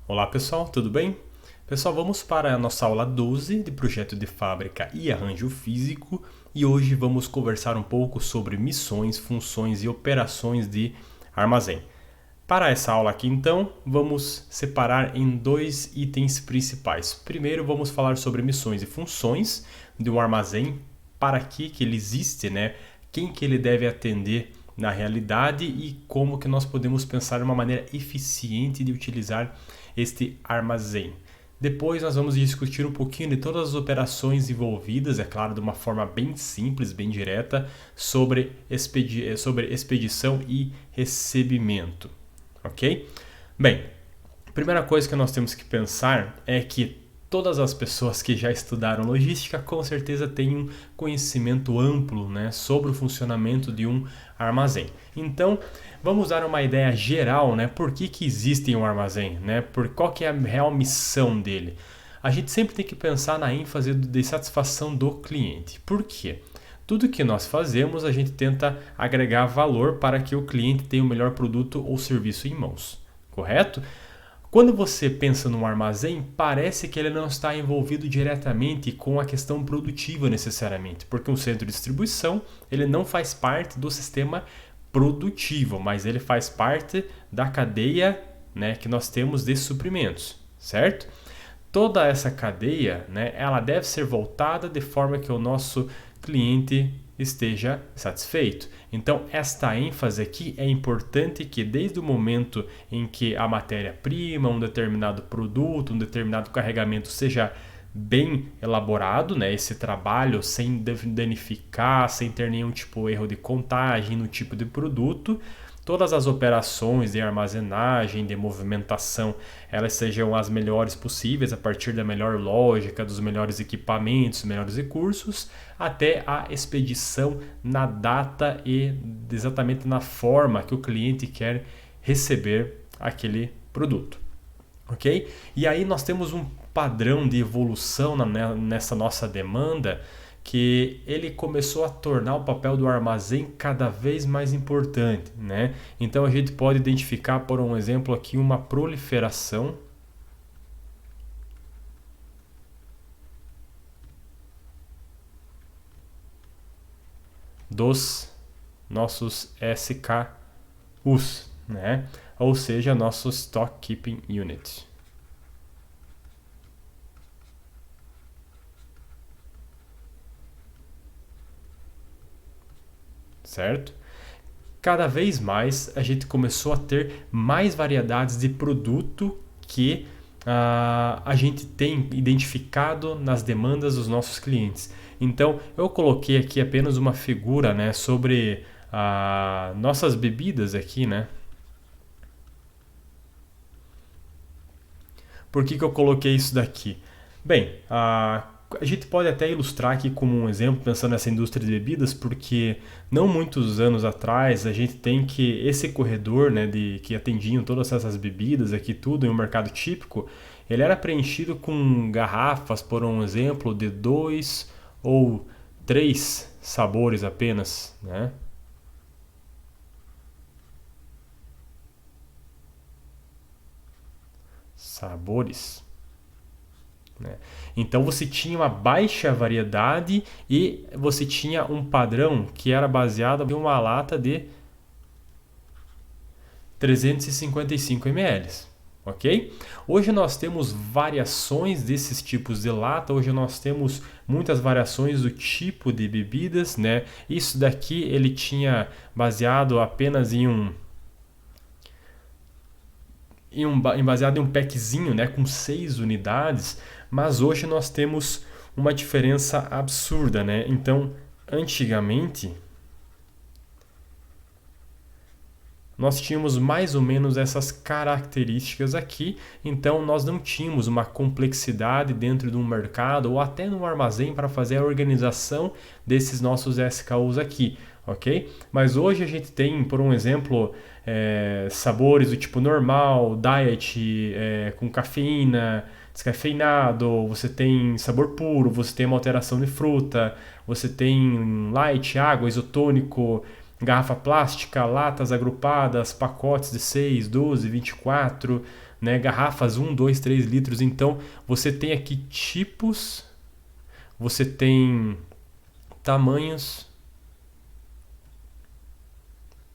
Olá pessoal, tudo bem? Pessoal, vamos para a nossa aula 12 de projeto de fábrica e arranjo físico e hoje vamos conversar um pouco sobre missões, funções e operações de armazém. Para essa aula aqui então, vamos separar em dois itens principais. Primeiro vamos falar sobre missões e funções de um armazém, para que ele existe, né? Quem que ele deve atender na realidade e como que nós podemos pensar uma maneira eficiente de utilizar este armazém. Depois nós vamos discutir um pouquinho de todas as operações envolvidas, é claro, de uma forma bem simples, bem direta, sobre expedição e recebimento, ok? Bem, a primeira coisa que nós temos que pensar é que todas as pessoas que já estudaram logística com certeza têm um conhecimento amplo, né, sobre o funcionamento de um armazém. Então, vamos dar uma ideia geral, né, por que existe um armazém, né, qual que é a real missão dele. A gente sempre tem que pensar na ênfase de satisfação do cliente. Por quê? Tudo que nós fazemos, a gente tenta agregar valor para que o cliente tenha o melhor produto ou serviço em mãos, correto? Quando você pensa num armazém, parece que ele não está envolvido diretamente com a questão produtiva necessariamente, porque um centro de distribuição ele não faz parte do sistema produtivo, mas ele faz parte da cadeia, né, que nós temos de suprimentos, certo? Toda essa cadeia, né, ela deve ser voltada de forma que o nosso cliente esteja satisfeito. Então, esta ênfase aqui é importante que desde o momento em que a matéria-prima, um determinado produto, um determinado carregamento seja bem elaborado, né, esse trabalho sem danificar, sem ter nenhum tipo de erro de contagem no tipo de produto, todas as operações de armazenagem, de movimentação, elas sejam as melhores possíveis a partir da melhor lógica, dos melhores equipamentos, melhores recursos, até a expedição na data e exatamente na forma que o cliente quer receber aquele produto. Ok? E aí nós temos um padrão de evolução nessa nossa demanda, que ele começou a tornar o papel do armazém cada vez mais importante, né? Então a gente pode identificar, por um exemplo aqui, uma proliferação dos nossos SKUs, né? Ou seja, nosso Stock Keeping Unit. Certo? Cada vez mais a gente começou a ter mais variedades de produto que a gente tem identificado nas demandas dos nossos clientes. Então eu coloquei aqui apenas uma figura, né, sobre nossas bebidas aqui, né? Por que eu coloquei isso daqui? Bem, a gente pode até ilustrar aqui como um exemplo, pensando nessa indústria de bebidas, porque não muitos anos atrás a gente tem que esse corredor, né, que atendiam todas essas bebidas aqui, tudo em um mercado típico, ele era preenchido com garrafas, por um exemplo, de 2 ou 3 sabores apenas, né? Sabores. Né? Então você tinha uma baixa variedade e você tinha um padrão que era baseado em uma lata de 355 ml, ok? Hoje nós temos variações desses tipos de lata, hoje nós temos muitas variações do tipo de bebidas, né? Isso daqui ele tinha baseado apenas baseado em um packzinho, né, com 6 unidades, mas hoje nós temos uma diferença absurda, né? Então, antigamente, nós tínhamos mais ou menos essas características aqui, então nós não tínhamos uma complexidade dentro de um mercado ou até no armazém para fazer a organização desses nossos SKUs aqui. ok? Mas hoje a gente tem, por um exemplo, sabores do tipo normal, diet, com cafeína, descafeinado, você tem sabor puro, você tem uma alteração de fruta, você tem light, água, isotônico, garrafa plástica, latas agrupadas, pacotes de 6, 12, 24, né, garrafas 1, 2, 3 litros. Então você tem aqui tipos, você tem tamanhos,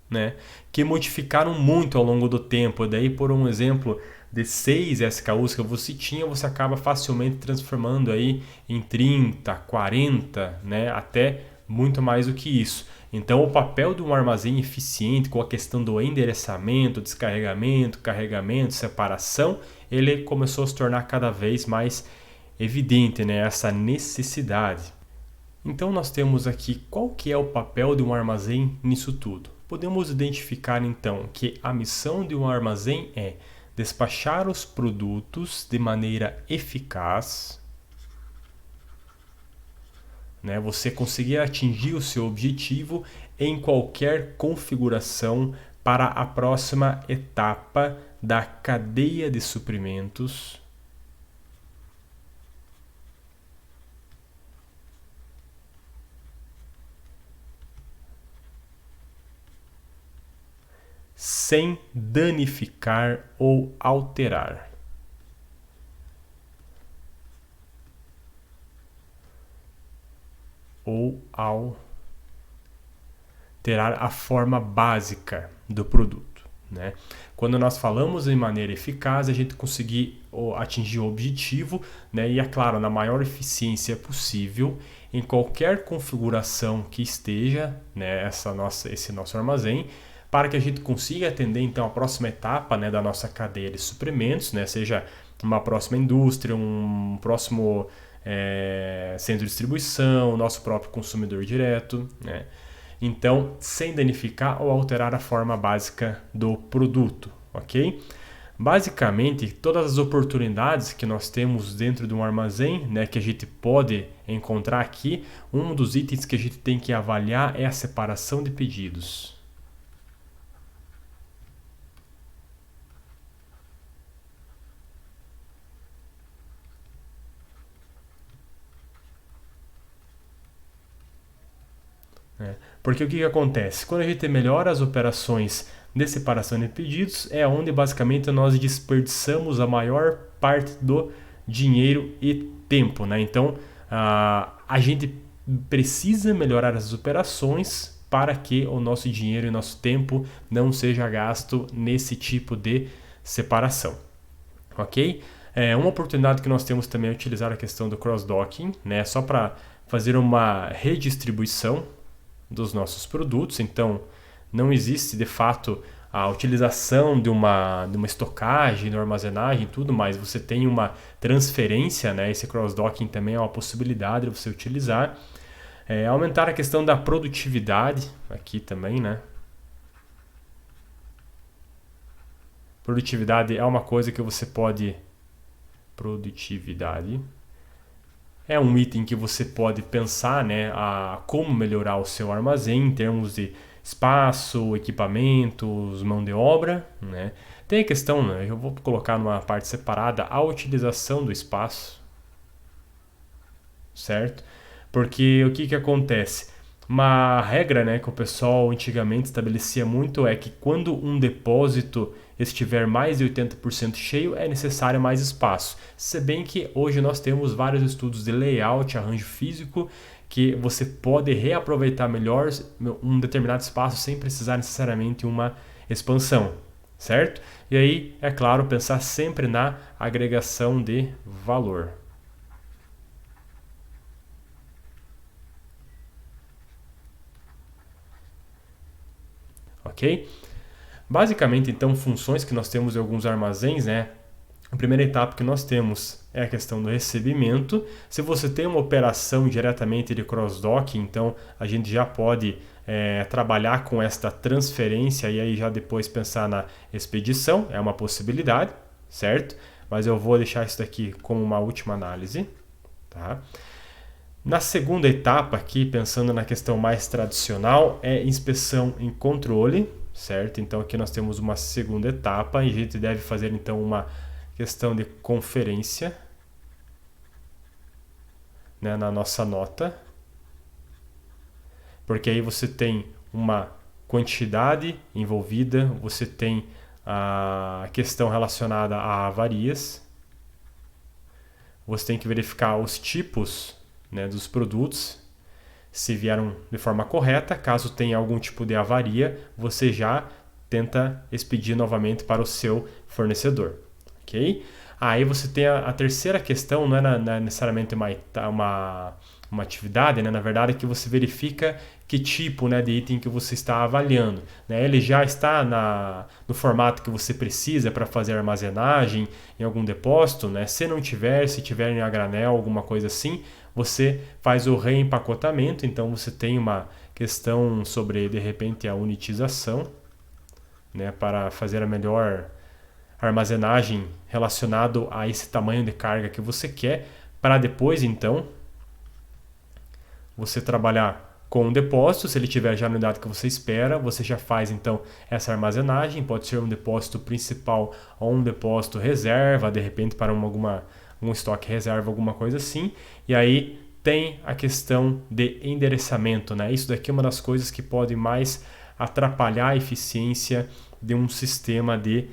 né, que modificaram muito ao longo do tempo. Daí, por um exemplo, de 6 SKUs que você tinha, você acaba facilmente transformando aí em 30, 40, né, até muito mais do que isso. Então, o papel de um armazém eficiente com a questão do endereçamento, descarregamento, carregamento, separação, ele começou a se tornar cada vez mais evidente, né, essa necessidade. Então nós temos aqui qual que é o papel de um armazém nisso tudo. Podemos identificar então que a missão de um armazém é despachar os produtos de maneira eficaz, né? Você conseguir atingir o seu objetivo em qualquer configuração para a próxima etapa da cadeia de suprimentos, sem danificar ou alterar. Ou alterar a forma básica do produto, né? Quando nós falamos em maneira eficaz, a gente conseguir atingir o objetivo, né? E é claro, na maior eficiência possível, em qualquer configuração que esteja, né, esse nosso armazém, para que a gente consiga atender então a próxima etapa, né, da nossa cadeia de suprimentos, né, seja uma próxima indústria, um próximo centro de distribuição, nosso próprio consumidor direto, né? Então, sem danificar ou alterar a forma básica do produto, ok? Basicamente, todas as oportunidades que nós temos dentro de um armazém, né, que a gente pode encontrar aqui, um dos itens que a gente tem que avaliar é a separação de pedidos. Porque o que acontece? Quando a gente melhora as operações de separação de pedidos, é onde basicamente nós desperdiçamos a maior parte do dinheiro e tempo, né? Então, a gente precisa melhorar as operações para que o nosso dinheiro e nosso tempo não seja gasto nesse tipo de separação, ok? Uma oportunidade que nós temos também é utilizar a questão do cross-docking, né? Só para fazer uma redistribuição dos nossos produtos. Então, não existe de fato a utilização de uma estocagem, de uma armazenagem e tudo, mas você tem uma transferência, né? Esse cross-docking também é uma possibilidade de você utilizar. Aumentar a questão da produtividade aqui também, né? Produtividade é uma coisa que você pode... Produtividade é um item que você pode pensar, né, a como melhorar o seu armazém em termos de espaço, equipamentos, mão de obra, né? Tem a questão, né, eu vou colocar numa parte separada, a utilização do espaço, certo? Porque o que acontece? Uma regra, né, que o pessoal antigamente estabelecia muito é que quando um depósito estiver mais de 80% cheio, é necessário mais espaço. Se bem que hoje nós temos vários estudos de layout, arranjo físico, que você pode reaproveitar melhor um determinado espaço sem precisar necessariamente uma expansão, certo? E aí, é claro, pensar sempre na agregação de valor. Ok? Basicamente, então, funções que nós temos em alguns armazéns, né? A primeira etapa que nós temos é a questão do recebimento. Se você tem uma operação diretamente de cross-docking, então a gente já pode trabalhar com esta transferência e aí já depois pensar na expedição, é uma possibilidade, certo? Mas eu vou deixar isso daqui como uma última análise, tá? Na segunda etapa aqui, pensando na questão mais tradicional, é inspeção em controle, certo? Então aqui nós temos uma segunda etapa e a gente deve fazer então uma questão de conferência, né, na nossa nota, porque aí você tem uma quantidade envolvida, você tem a questão relacionada a avarias, você tem que verificar os tipos, né, dos produtos, se vieram de forma correta. Caso tenha algum tipo de avaria, você já tenta expedir novamente para o seu fornecedor, ok? Aí você tem a terceira questão, não é necessariamente uma atividade, né? Na verdade, é que você verifica que tipo, né, de item que você está avaliando, né? Ele já está no formato que você precisa para fazer armazenagem em algum depósito, né? Se não tiver, se tiver em a granel, alguma coisa assim, você faz o reempacotamento. Então você tem uma questão sobre, de repente, a unitização, né, para fazer a melhor armazenagem relacionado a esse tamanho de carga que você quer, para depois então você trabalhar com um depósito. Se ele tiver já na unidade que você espera, você já faz então essa armazenagem. Pode ser um depósito principal ou um depósito reserva, de repente para um estoque reserva, alguma coisa assim. E aí tem a questão de endereçamento, né? Isso daqui é uma das coisas que pode mais atrapalhar a eficiência de um sistema de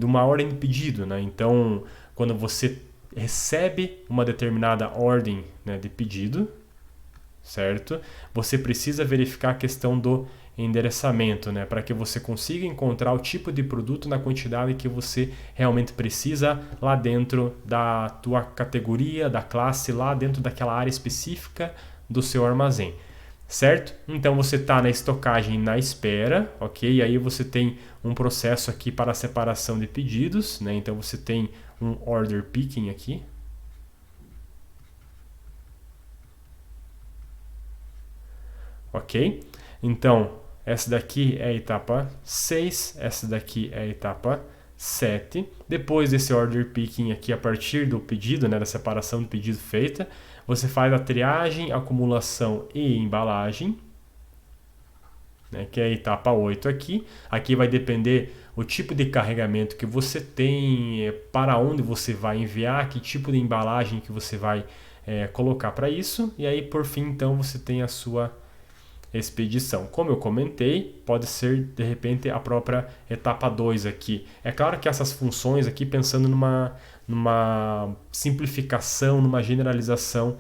uma ordem de pedido, né? Então, quando você recebe uma determinada ordem, né, de pedido, certo? Você precisa verificar a questão do endereçamento, né, para que você consiga encontrar o tipo de produto na quantidade que você realmente precisa lá dentro da tua categoria, da classe, lá dentro daquela área específica do seu armazém. Certo? Então você está na estocagem na espera, ok? E aí você tem um processo aqui para a separação de pedidos, né? Então você tem um order picking aqui. Ok? Então essa daqui é a etapa 6, essa daqui é a etapa 7. Depois desse order picking aqui, a partir do pedido, né, da separação do pedido feita, você faz a triagem, acumulação e embalagem, né, que é a etapa 8 aqui. Aqui vai depender o tipo de carregamento que você tem, para onde você vai enviar, que tipo de embalagem que você vai colocar para isso. E aí, por fim, então, você tem a sua expedição. Como eu comentei, pode ser de repente a própria etapa 2 aqui. É claro que essas funções aqui, pensando numa simplificação, numa generalização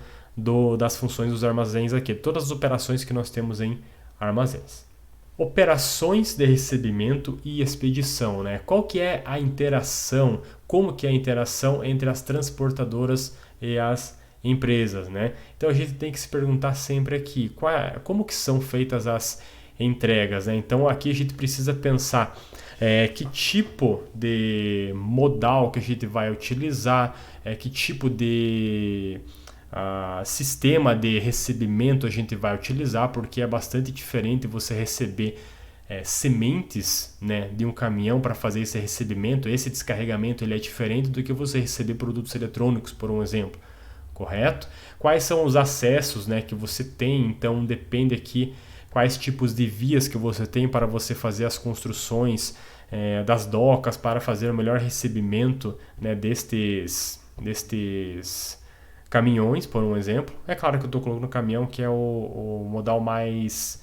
das funções dos armazéns aqui, todas as operações que nós temos em armazéns. Operações de recebimento e expedição, né? Qual que é a interação, como que é a interação entre as transportadoras e as empresas, né? Então a gente tem que se perguntar sempre aqui, como que são feitas as entregas, né? Então aqui a gente precisa pensar que tipo de modal que a gente vai utilizar, que tipo de sistema de recebimento a gente vai utilizar, porque é bastante diferente você receber sementes, né, de um caminhão para fazer esse recebimento. Esse descarregamento ele é diferente do que você receber produtos eletrônicos, por um exemplo. Correto? Quais são os acessos, né, que você tem? Então depende aqui quais tipos de vias que você tem para você fazer as construções das docas, para fazer o melhor recebimento, né, destes caminhões, por um exemplo. É claro que eu estou colocando caminhão, que é o modal mais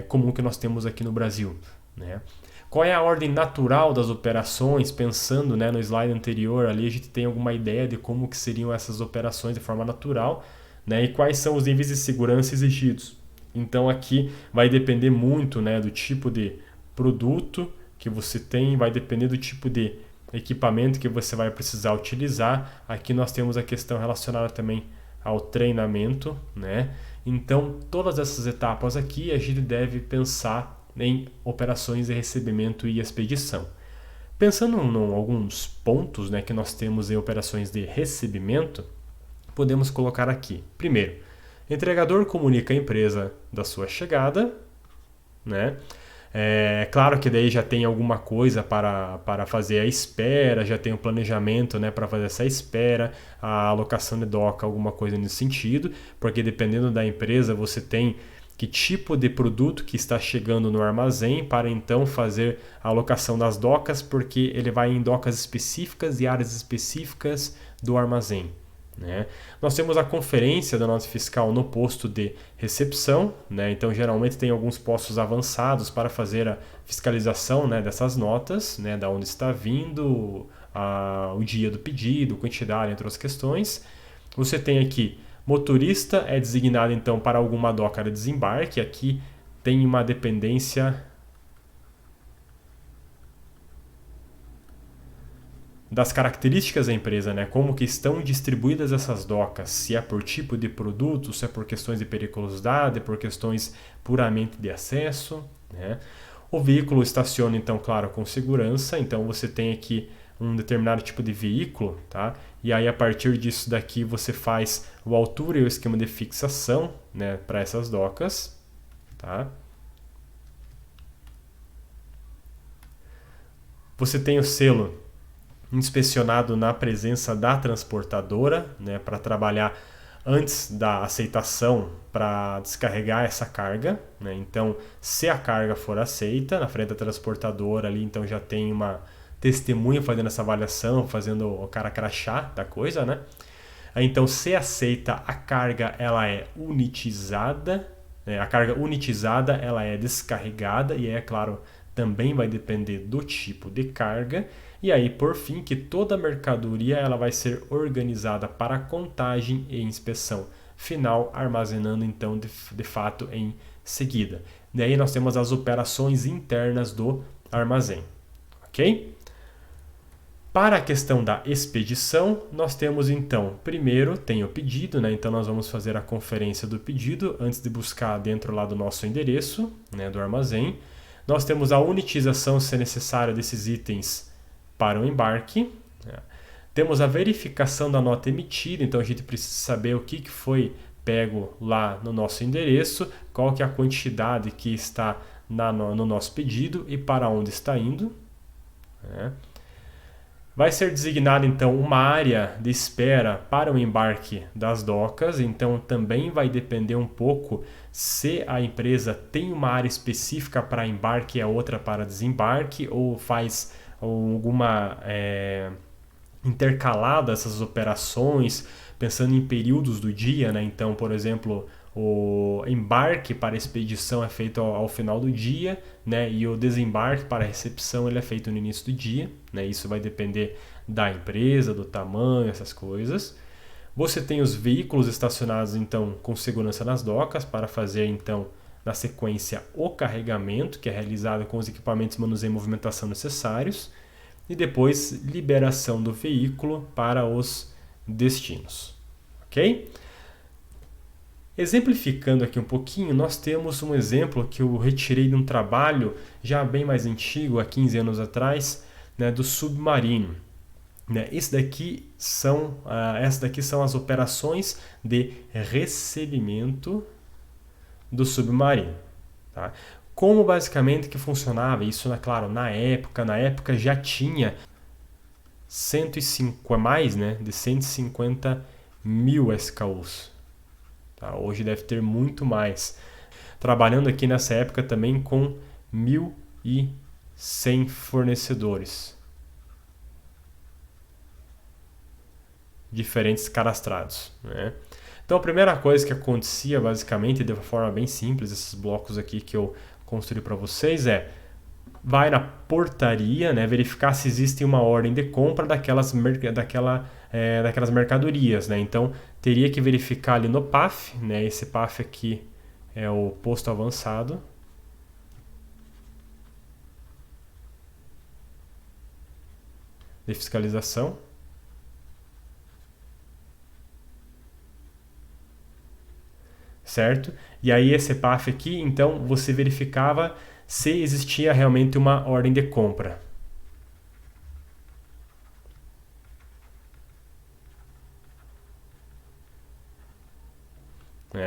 comum que nós temos aqui no Brasil, né? Qual é a ordem natural das operações? Pensando, né, no slide anterior, ali a gente tem alguma ideia de como que seriam essas operações de forma natural, né, e quais são os níveis de segurança exigidos. Então aqui vai depender muito, né, do tipo de produto que você tem, vai depender do tipo de equipamento que você vai precisar utilizar. Aqui nós temos a questão relacionada também ao treinamento, né? Então todas essas etapas aqui a gente deve pensar em operações de recebimento e expedição. Pensando em alguns pontos, né, que nós temos em operações de recebimento, podemos colocar aqui. Primeiro, entregador comunica à empresa da sua chegada, né? É claro que daí já tem alguma coisa para fazer a espera, já tem o planejamento, né, para fazer essa espera, a alocação de doca, alguma coisa nesse sentido, porque dependendo da empresa você tem que tipo de produto que está chegando no armazém para então fazer a alocação das docas, porque ele vai em docas específicas e áreas específicas do armazém. Né? Nós temos a conferência da nota fiscal no posto de recepção, né? Então geralmente tem alguns postos avançados para fazer a fiscalização, né, dessas notas, né, da onde está vindo, o dia do pedido, quantidade, entre outras questões. Você tem aqui motorista é designado então para alguma doca de desembarque. Aqui tem uma dependência das características da empresa, né? Como que estão distribuídas essas docas, se é por tipo de produto, se é por questões de periculosidade, por questões puramente de acesso, né? O veículo estaciona então, claro, com segurança, então você tem aqui um determinado tipo de veículo, tá? E aí a partir disso daqui você faz a altura e o esquema de fixação, né, para essas docas, tá? Você tem o selo inspecionado na presença da transportadora, né, para trabalhar antes da aceitação para descarregar essa carga, né? Então, se a carga for aceita na frente da transportadora ali, então já tem uma testemunha fazendo essa avaliação, fazendo o cara crachá da coisa, né? Então, se aceita a carga, ela é unitizada, né? A carga unitizada, ela é descarregada e é claro, também vai depender do tipo de carga. E aí, por fim, que toda a mercadoria ela vai ser organizada para contagem e inspeção final, armazenando então de fato em seguida. Daí nós temos as operações internas do armazém, ok? Para a questão da expedição, nós temos então, primeiro tem o pedido, né? Então nós vamos fazer a conferência do pedido antes de buscar dentro lá do nosso endereço, né, do armazém. Nós temos a unitização, se necessário, desses itens para o embarque. Temos a verificação da nota emitida, então a gente precisa saber o que foi pego lá no nosso endereço, qual que é a quantidade que está no nosso pedido e para onde está indo. Vai ser designada então uma área de espera para o embarque das docas, então também vai depender um pouco se a empresa tem uma área específica para embarque e a outra para desembarque, ou faz alguma intercalada essas operações, pensando em períodos do dia, né? Então, por exemplo, o embarque para expedição é feito ao final do dia, né? E o desembarque para recepção ele é feito no início do dia, né? Isso vai depender da empresa, do tamanho, essas coisas. Você tem os veículos estacionados então com segurança nas docas para fazer então na sequência o carregamento, que é realizado com os equipamentos manuseio e movimentação necessários, e depois liberação do veículo para os destinos, ok? Exemplificando aqui um pouquinho, nós temos um exemplo que eu retirei de um trabalho já bem mais antigo, há 15 anos atrás, né, do submarino. Né? Essas daqui são as operações de recebimento do submarino. Tá? Como basicamente que funcionava isso, claro, na época já tinha 105 mais, né, de 150 mil SKUs. Tá? Hoje deve ter muito mais. Trabalhando aqui nessa época também com 1.100 fornecedores diferentes cadastrados, né? Então a primeira coisa que acontecia basicamente de uma forma bem simples, esses blocos aqui que eu construí para vocês, vai na portaria, né, verificar se existe uma ordem de compra daquelas mercadorias, né? Então teria que verificar ali no PAF, né? Esse PAF aqui é o posto avançado. De fiscalização. Certo? E aí esse PAF aqui, então você verificava se existia realmente uma ordem de compra.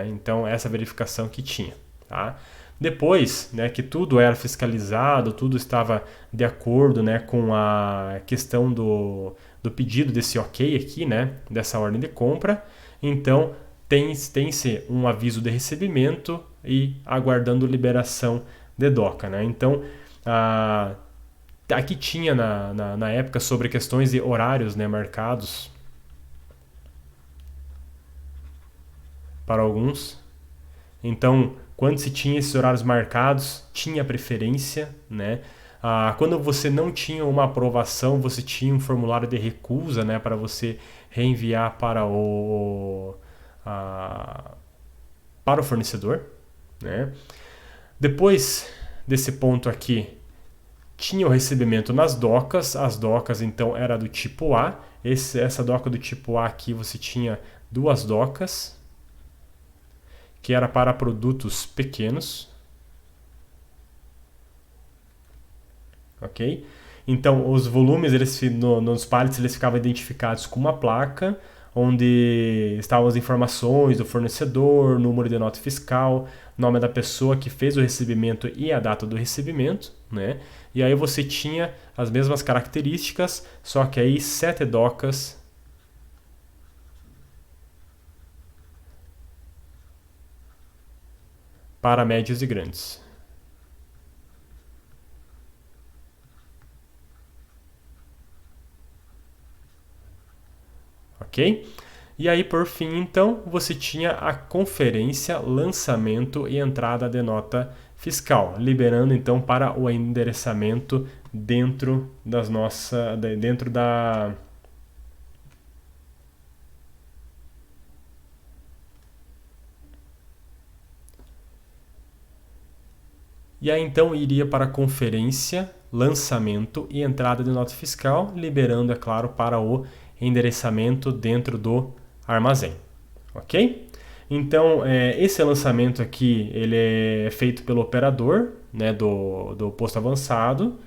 Então essa verificação que tinha. Tá? Depois, né, que tudo era fiscalizado, tudo estava de acordo, né, com a questão do pedido desse ok aqui, né, dessa ordem de compra, então tem-se um aviso de recebimento e aguardando liberação de DOCA, né? Então, aqui tinha na época sobre questões de horários, né, marcados para alguns. Então, quando se tinha esses horários marcados, tinha preferência, né? Quando você não tinha uma aprovação, você tinha um formulário de recusa, né, para você reenviar para para o fornecedor, né? Depois desse ponto aqui, tinha o recebimento nas docas. As docas, então, era do tipo A. Essa doca do tipo A aqui, você tinha duas docas, que era para produtos pequenos. Ok? Então, os volumes nos pallets eles ficavam identificados com uma placa, onde estavam as informações do fornecedor, número de nota fiscal, nome da pessoa que fez o recebimento e a data do recebimento, né? E aí você tinha as mesmas características, só que aí 7 docas para médios e grandes. Ok? E aí, por fim, então, você tinha a conferência, lançamento e entrada de nota fiscal, liberando então para o endereçamento dentro dentro da E aí então iria para a conferência, lançamento e entrada de nota fiscal, liberando, é claro, para o endereçamento dentro do armazém. Ok? Então, esse lançamento aqui ele é feito pelo operador, né, do posto avançado,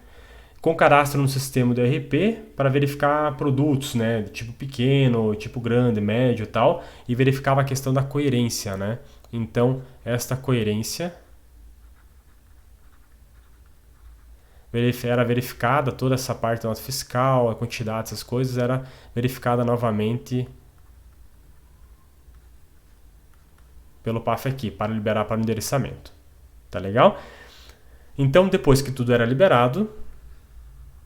com cadastro no sistema do ERP para verificar produtos, né, de tipo pequeno, tipo grande, médio e tal, e verificava a questão da coerência, né? Então, esta coerência era verificada, toda essa parte da nota fiscal, a quantidade, essas coisas, era verificada novamente pelo PAF aqui, para liberar para o endereçamento. Tá legal? Então, depois que tudo era liberado,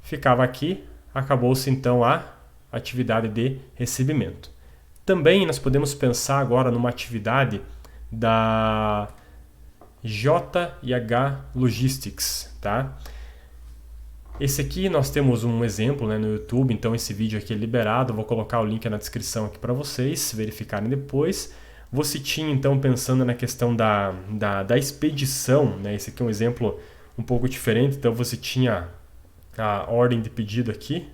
ficava aqui, acabou-se então a atividade de recebimento. Também nós podemos pensar agora numa atividade da J&H Logistics, tá? Esse aqui nós temos um exemplo, né, no YouTube, então esse vídeo aqui é liberado, vou colocar o link na descrição aqui para vocês verificarem depois. Você tinha então pensando na questão da expedição, né, esse aqui é um exemplo um pouco diferente, então você tinha a ordem de pedido aqui,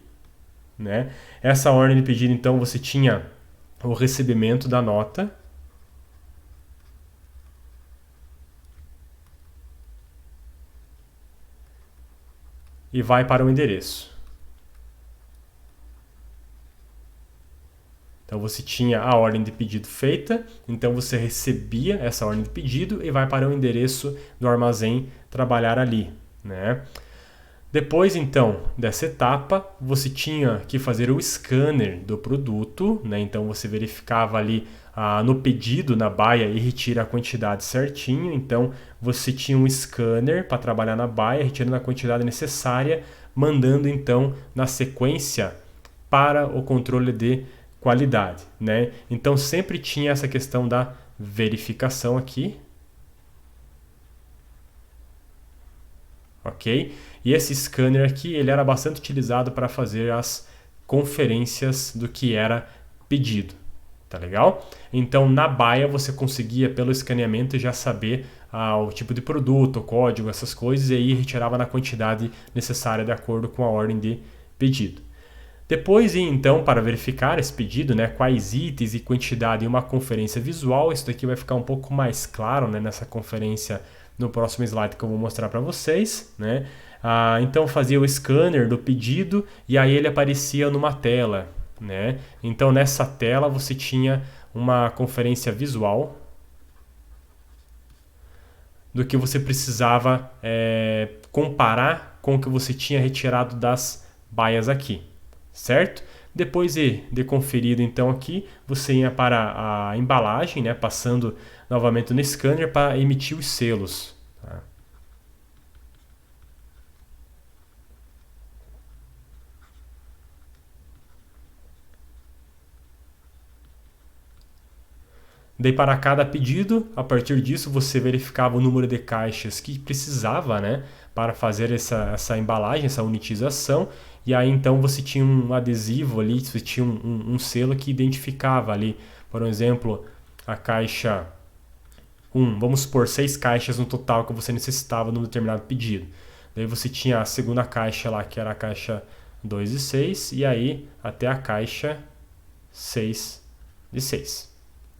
né? Essa ordem de pedido então você tinha o recebimento da nota, e vai para o endereço. Então você tinha a ordem de pedido feita, então você recebia essa ordem de pedido e vai para o endereço do armazém trabalhar ali, né? Depois então dessa etapa, você tinha que fazer o scanner do produto, né? Então você verificava ali no pedido, na baia, e retira a quantidade certinho. Então você tinha um scanner para trabalhar na baia, retirando a quantidade necessária, mandando então na sequência para o controle de qualidade, né? Então sempre tinha essa questão da verificação aqui. Ok? E esse scanner aqui, ele era bastante utilizado para fazer as conferências do que era pedido, tá legal? Então na baia você conseguia pelo escaneamento já saber o tipo de produto, o código, essas coisas, e aí retirava na quantidade necessária de acordo com a ordem de pedido. Depois, então, para verificar esse pedido, né, quais itens e quantidade em uma conferência visual, isso daqui vai ficar um pouco mais claro, né, nessa conferência no próximo slide que eu vou mostrar para vocês, né? Então fazia o scanner do pedido e aí ele aparecia numa tela, né? Então nessa tela você tinha uma conferência visual do que você precisava comparar com o que você tinha retirado das baias aqui, certo? Depois de conferido então aqui, você ia para a embalagem, né, passando novamente no scanner para emitir os selos. Tá? Daí para cada pedido, a partir disso você verificava o número de caixas que precisava, né, para fazer essa embalagem, essa unitização, e aí então você tinha um adesivo ali, você tinha um selo que identificava ali, por exemplo, a caixa 1, vamos supor 6 caixas no total que você necessitava num determinado pedido. Daí você tinha a segunda caixa lá, que era a caixa 2 de 6, e aí até a caixa 6 de 6.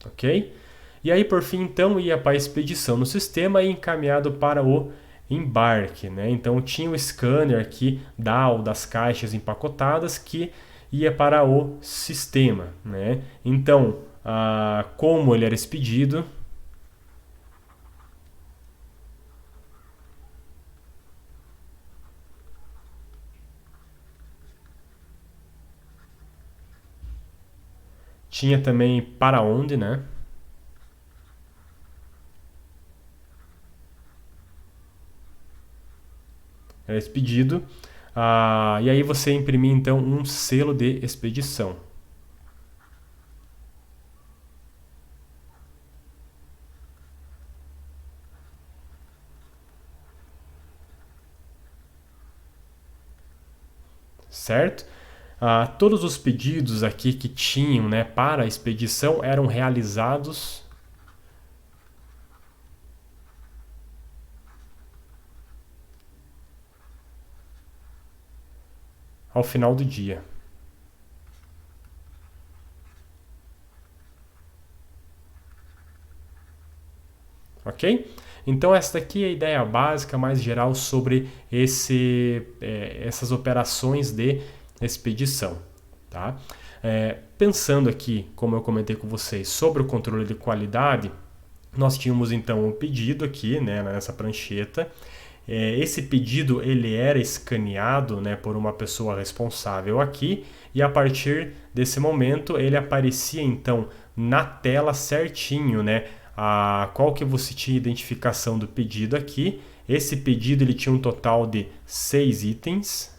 Ok? E aí, por fim, então, ia para a expedição no sistema e encaminhado para o embarque, né? Então, tinha o scanner aqui das caixas empacotadas que ia para o sistema, né? Então, como ele era expedido, tinha também para onde, né? Era expedido. E aí você imprimia então um selo de expedição. Certo? Todos os pedidos aqui que tinham, né, para a expedição eram realizados ao final do dia. Ok? Então essa daqui é a ideia básica mais geral sobre essas operações de expedição. Tá? Pensando aqui, como eu comentei com vocês, sobre o controle de qualidade, nós tínhamos então um pedido aqui, né, nessa prancheta. Esse pedido ele era escaneado, né, por uma pessoa responsável aqui, e a partir desse momento ele aparecia então na tela certinho, né, qual que você tinha identificação do pedido aqui. Esse pedido ele tinha um total de 6 itens,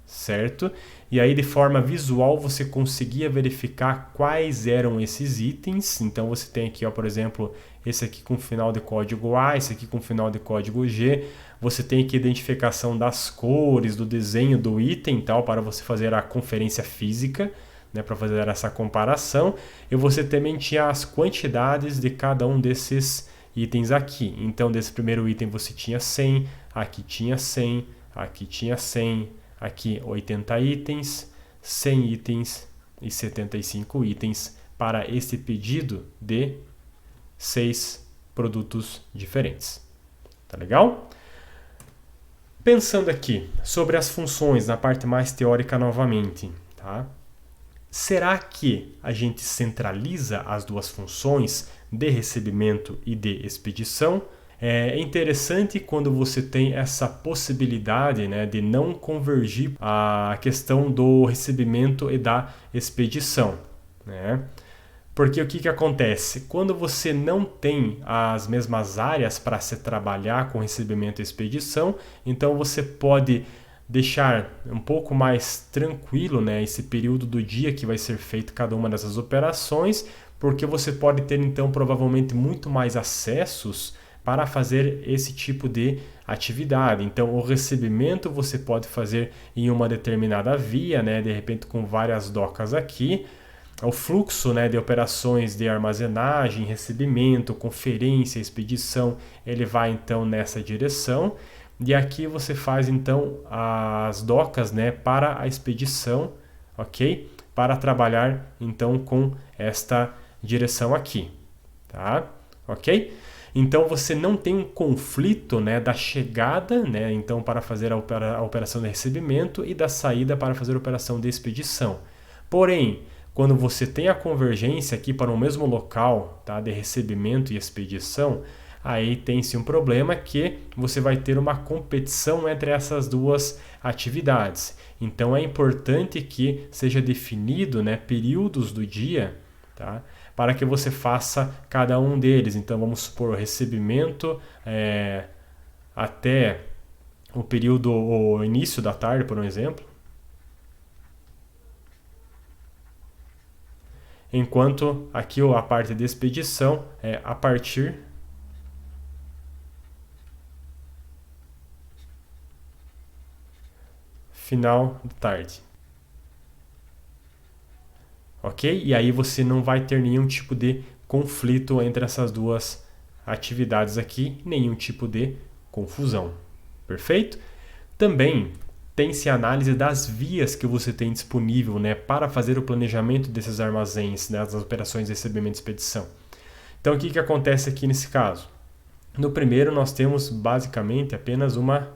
certo? E aí de forma visual você conseguia verificar quais eram esses itens. Então você tem aqui, ó, por exemplo, esse aqui com final de código A, esse aqui com final de código G. Você tem aqui a identificação das cores, do desenho do item, tal, para você fazer a conferência física, né, para fazer essa comparação. E você também tinha as quantidades de cada um desses itens aqui. Então desse primeiro item você tinha 100, aqui tinha 100, aqui tinha 100, aqui 80 itens, 100 itens e 75 itens para esse pedido de 6 produtos diferentes. Tá legal? Pensando aqui sobre as funções, na parte mais teórica novamente, tá? Será que a gente centraliza as duas funções de recebimento e de expedição? É interessante quando você tem essa possibilidade, né, de não convergir a questão do recebimento e da expedição, né? Porque o que acontece? Quando você não tem as mesmas áreas para se trabalhar com recebimento e expedição, então você pode deixar um pouco mais tranquilo, né, esse período do dia que vai ser feito cada uma dessas operações, porque você pode ter então provavelmente muito mais acessos para fazer esse tipo de atividade. Então o recebimento você pode fazer em uma determinada via, né, de repente com várias docas aqui. O fluxo, né, de operações de armazenagem, recebimento, conferência, expedição, ele vai então nessa direção. E aqui você faz então as docas, né, para a expedição, ok? Para trabalhar então com esta direção aqui, tá? Ok? Então você não tem um conflito, né, da chegada, né, então para fazer a operação de recebimento e da saída para fazer a operação de expedição. Porém, quando você tem a convergência aqui para o mesmo local, tá, de recebimento e expedição, aí tem-se um problema que você vai ter uma competição entre essas duas atividades. Então é importante que seja definido, né, períodos do dia, tá, para que você faça cada um deles. Então vamos supor o recebimento até o início da tarde, por exemplo. Enquanto aqui a parte de expedição é a partir final da tarde. Ok? E aí você não vai ter nenhum tipo de conflito entre essas duas atividades aqui, nenhum tipo de confusão. Perfeito? Também tem-se análise das vias que você tem disponível, né, para fazer o planejamento desses armazéns, né, das operações de recebimento e expedição. Então, o que acontece aqui nesse caso? No primeiro, nós temos basicamente apenas uma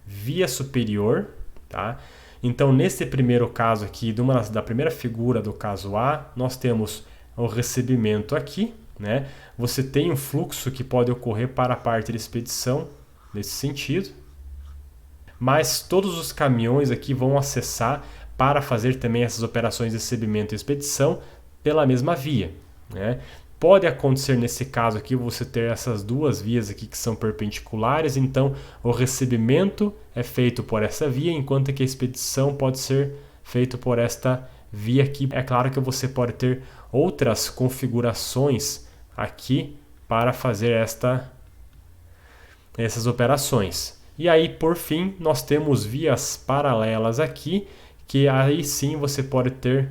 via superior, tá? Então, nesse primeiro caso aqui, da primeira figura do caso A, nós temos o recebimento aqui, né? Você tem um fluxo que pode ocorrer para a parte de expedição, nesse sentido, mas todos os caminhões aqui vão acessar para fazer também essas operações de recebimento e expedição pela mesma via, né? Pode acontecer nesse caso aqui você ter essas duas vias aqui que são perpendiculares, então o recebimento é feito por essa via, enquanto que a expedição pode ser feito por esta via aqui. É claro que você pode ter outras configurações aqui para fazer essas operações. E aí, por fim, nós temos vias paralelas aqui, que aí sim você pode ter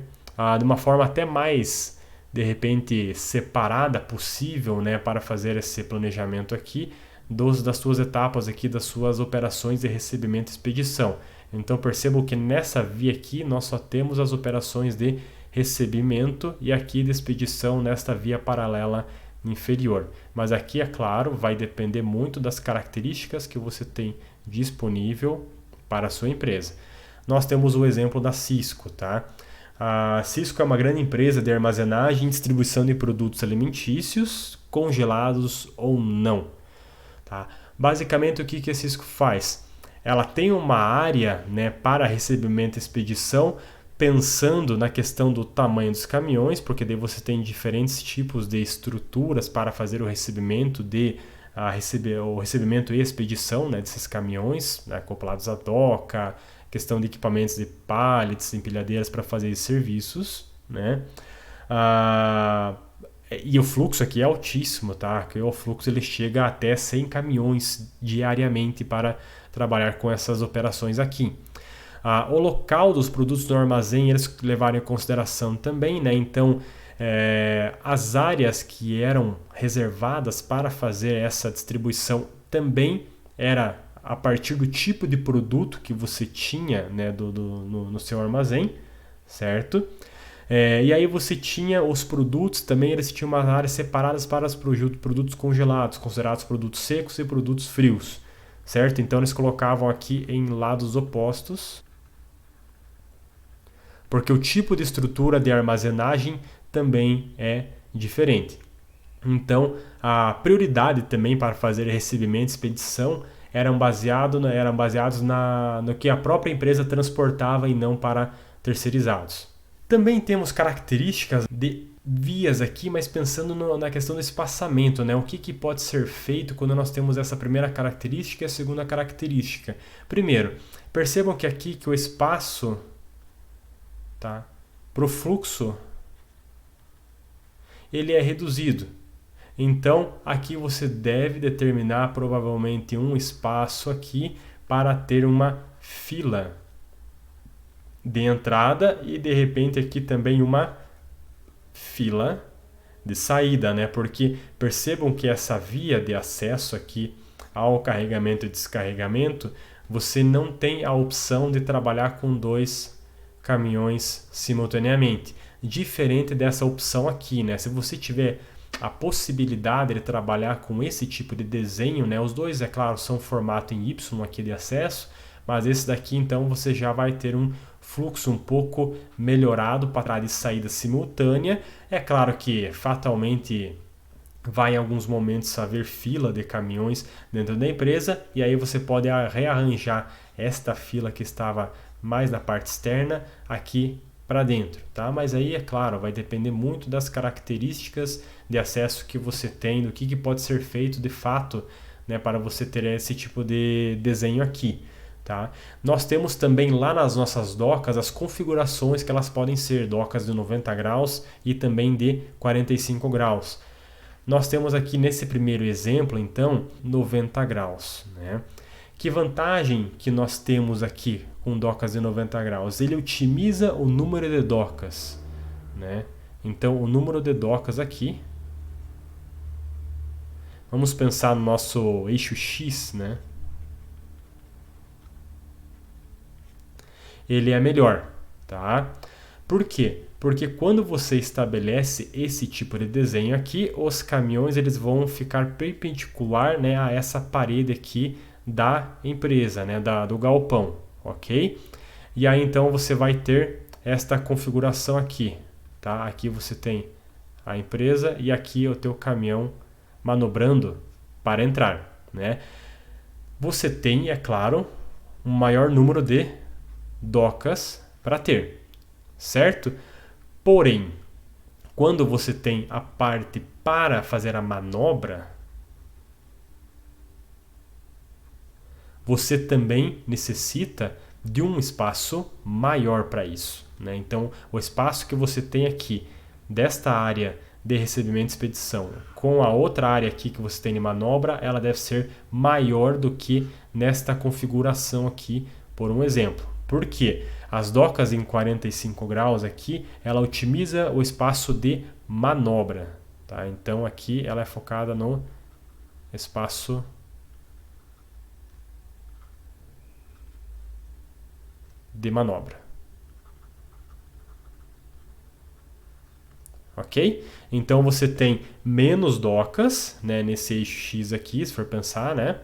de uma forma até mais, de repente, separada possível, né, para fazer esse planejamento aqui das suas etapas aqui, das suas operações de recebimento e expedição. Então percebam que nessa via aqui nós só temos as operações de recebimento e aqui de expedição nesta via paralela inferior. Mas aqui, é claro, vai depender muito das características que você tem disponível para a sua empresa. Nós temos o exemplo da Sysco, tá? A Sysco é uma grande empresa de armazenagem e distribuição de produtos alimentícios, congelados ou não. Tá? Basicamente, o que a Sysco faz? Ela tem uma área, né, para recebimento e expedição, pensando na questão do tamanho dos caminhões, porque daí você tem diferentes tipos de estruturas para fazer o recebimento o recebimento e expedição, né, desses caminhões, né, acoplados à doca, questão de equipamentos de pallets, empilhadeiras para fazer esses serviços, né? E o fluxo aqui é altíssimo, tá? Que o fluxo ele chega até 100 caminhões diariamente para trabalhar com essas operações aqui. O local dos produtos no armazém eles levaram em consideração também, né? Então, as áreas que eram reservadas para fazer essa distribuição também era a partir do tipo de produto que você tinha, né, no seu armazém, certo? E aí você tinha os produtos também, eles tinham umas áreas separadas para os produtos congelados, considerados produtos secos e produtos frios, certo? Então eles colocavam aqui em lados opostos, porque o tipo de estrutura de armazenagem também é diferente. Então a prioridade também para fazer recebimento e expedição eram baseados no que a própria empresa transportava e não para terceirizados. Também temos características de vias aqui, mas pensando na questão do espaçamento, né? O que pode ser feito quando nós temos essa primeira característica e a segunda característica. Primeiro, percebam que aqui que o espaço, tá, para o fluxo ele é reduzido. Então, aqui você deve determinar provavelmente um espaço aqui para ter uma fila de entrada e de repente aqui também uma fila de saída, né? Porque percebam que essa via de acesso aqui ao carregamento e descarregamento, você não tem a opção de trabalhar com 2 caminhões simultaneamente. Diferente dessa opção aqui, né? Se você tiver a possibilidade de trabalhar com esse tipo de desenho, né? Os dois, é claro, são formato em Y aqui de acesso, mas esse daqui então você já vai ter um fluxo um pouco melhorado para de saída simultânea. É claro que fatalmente vai em alguns momentos haver fila de caminhões dentro da empresa e aí você pode rearranjar esta fila que estava mais na parte externa aqui para dentro, tá? Mas aí, é claro, vai depender muito das características de acesso que você tem, do que pode ser feito de fato, né, para você ter esse tipo de desenho aqui. Tá? Nós temos também lá nas nossas docas as configurações que elas podem ser docas de 90 graus e também de 45 graus. Nós temos aqui nesse primeiro exemplo, então, 90 graus. Né? Que vantagem que nós temos aqui com docas de 90 graus? Ele otimiza o número de docas. Né? Então, o número de docas aqui, vamos pensar no nosso eixo X, né? Ele é melhor, tá? Por quê? Porque quando você estabelece esse tipo de desenho aqui, os caminhões eles vão ficar perpendicular, né, a essa parede aqui da empresa, né, do galpão, ok? E aí então você vai ter esta configuração aqui, tá? Aqui você tem a empresa e aqui o teu caminhão manobrando para entrar, né? Você tem, é claro, um maior número de docas para ter, certo? Porém, quando você tem a parte para fazer a manobra, você também necessita de um espaço maior para isso, né? Então, o espaço que você tem aqui desta área de recebimento e expedição com a outra área aqui que você tem de manobra, ela deve ser maior do que nesta configuração aqui, por um exemplo. Por quê? As docas em 45 graus aqui, ela otimiza o espaço de manobra. Tá? Então aqui ela é focada no espaço de manobra. Ok? Então você tem menos docas, né, nesse eixo X aqui, se for pensar, né?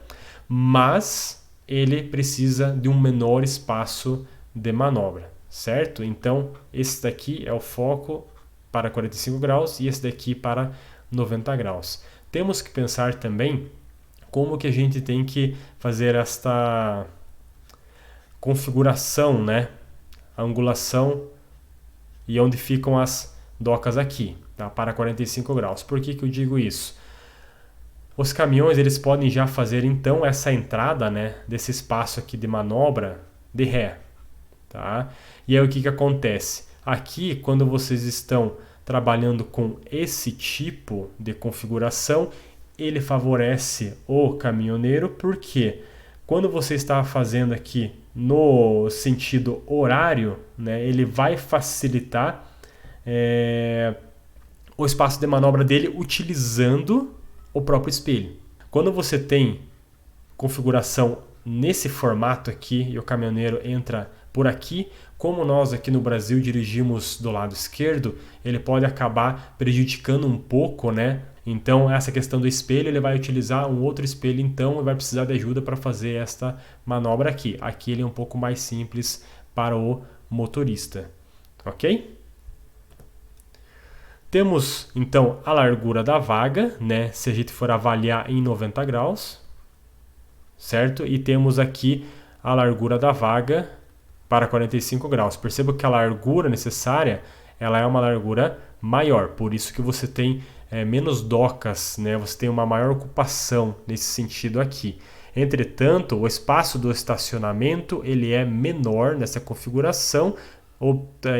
Mas ele precisa de um menor espaço de manobra, certo? Então, esse daqui é o foco para 45 graus e esse daqui para 90 graus. Temos que pensar também como que a gente tem que fazer esta configuração, né? A angulação e onde ficam as docas aqui, tá? Para 45 graus. Por que eu digo isso? Os caminhões eles podem já fazer então essa entrada, né, desse espaço aqui de manobra de ré. Tá? E aí o que acontece? Aqui, quando vocês estão trabalhando com esse tipo de configuração, ele favorece o caminhoneiro, porque quando você está fazendo aqui no sentido horário, né, ele vai facilitar o espaço de manobra dele utilizando o próprio espelho. Quando você tem configuração nesse formato aqui e o caminhoneiro entra por aqui, como nós aqui no Brasil dirigimos do lado esquerdo, ele pode acabar prejudicando um pouco, né? Então essa questão do espelho, ele vai utilizar um outro espelho então e vai precisar de ajuda para fazer esta manobra aqui. Aqui ele é um pouco mais simples para o motorista, ok? Temos então a largura da vaga, né? Se a gente for avaliar em 90 graus, certo? E temos aqui a largura da vaga para 45 graus. Perceba que a largura necessária ela é uma largura maior, por isso que você tem menos docas, né? Você tem uma maior ocupação nesse sentido aqui. Entretanto, o espaço do estacionamento ele é menor nessa configuração,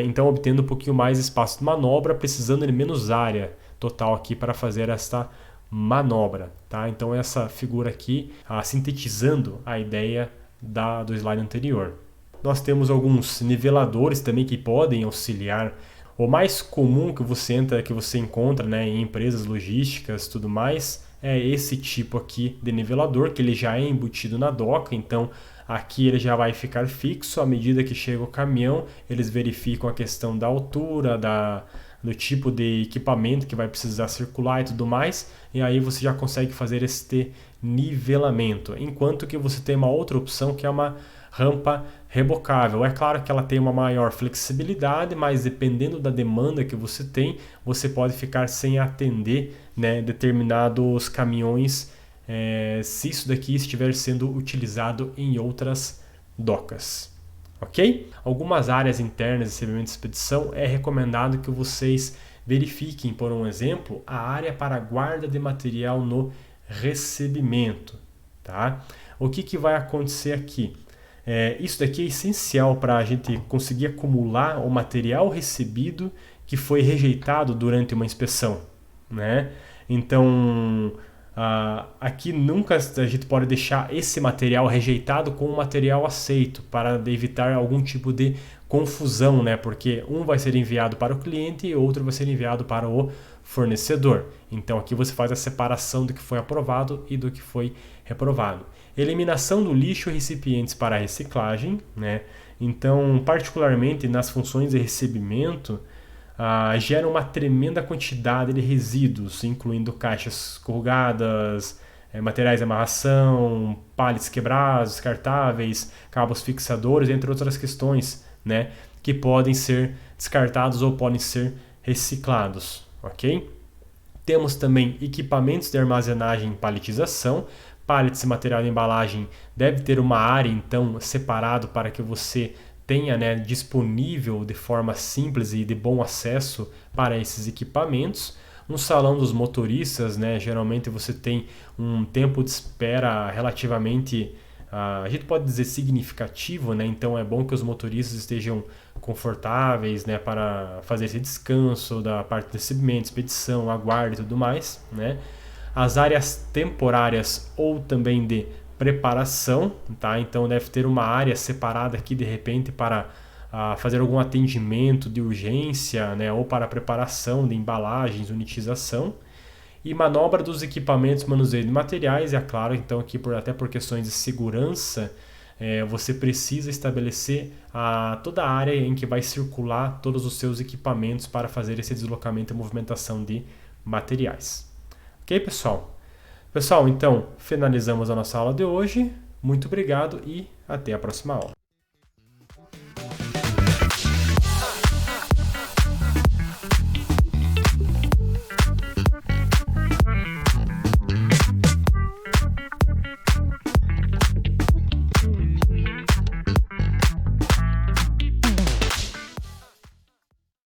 então obtendo um pouquinho mais espaço de manobra, precisando de menos área total aqui para fazer esta manobra. Tá? Então essa figura aqui, sintetizando a ideia do slide anterior. Nós temos alguns niveladores também que podem auxiliar. O mais comum que você encontra, né, em empresas logísticas e tudo mais é esse tipo aqui de nivelador, que ele já é embutido na doca, então aqui ele já vai ficar fixo. À medida que chega o caminhão, eles verificam a questão da altura, do tipo de equipamento que vai precisar circular e tudo mais, e aí você já consegue fazer este nivelamento. Enquanto que você tem uma outra opção que é uma rampa rebocável. É claro que ela tem uma maior flexibilidade, mas dependendo da demanda que você tem, você pode ficar sem atender, né, determinados caminhões, se isso daqui estiver sendo utilizado em outras docas. Ok? Algumas áreas internas de recebimento e expedição é recomendado que vocês verifiquem, por um exemplo, a área para guarda de material no recebimento. Tá? O que vai acontecer aqui? Isso daqui é essencial para a gente conseguir acumular o material recebido que foi rejeitado durante uma inspeção, né? Então, aqui nunca a gente pode deixar esse material rejeitado com o material aceito para evitar algum tipo de confusão, né? Porque um vai ser enviado para o cliente e outro vai ser enviado para o fornecedor. Então aqui você faz a separação do que foi aprovado e do que foi reprovado. Eliminação do lixo e recipientes para reciclagem, né? Então, particularmente nas funções de recebimento, gera uma tremenda quantidade de resíduos, incluindo caixas corrugadas, materiais de amarração, pallets quebrados, descartáveis, cabos fixadores, entre outras questões, né, que podem ser descartados ou podem ser reciclados, ok? Temos também equipamentos de armazenagem e paletização. Pallets e material de embalagem deve ter uma área então separado para que você tenha, né, disponível de forma simples e de bom acesso para esses equipamentos. No salão dos motoristas, né, geralmente você tem um tempo de espera relativamente, a gente pode dizer significativo, né? Então é bom que os motoristas estejam confortáveis, né, para fazer esse descanso da parte de recebimento, expedição, aguardo e tudo mais, né? As áreas temporárias ou também de preparação, tá? Então deve ter uma área separada aqui de repente para fazer algum atendimento de urgência, né, ou para preparação de embalagens, unitização. E manobra dos equipamentos, manuseio de materiais, e é claro, então aqui até por questões de segurança, você precisa estabelecer toda a área em que vai circular todos os seus equipamentos para fazer esse deslocamento e movimentação de materiais. Ok, pessoal? Pessoal, então finalizamos a nossa aula de hoje. Muito obrigado e até a próxima aula.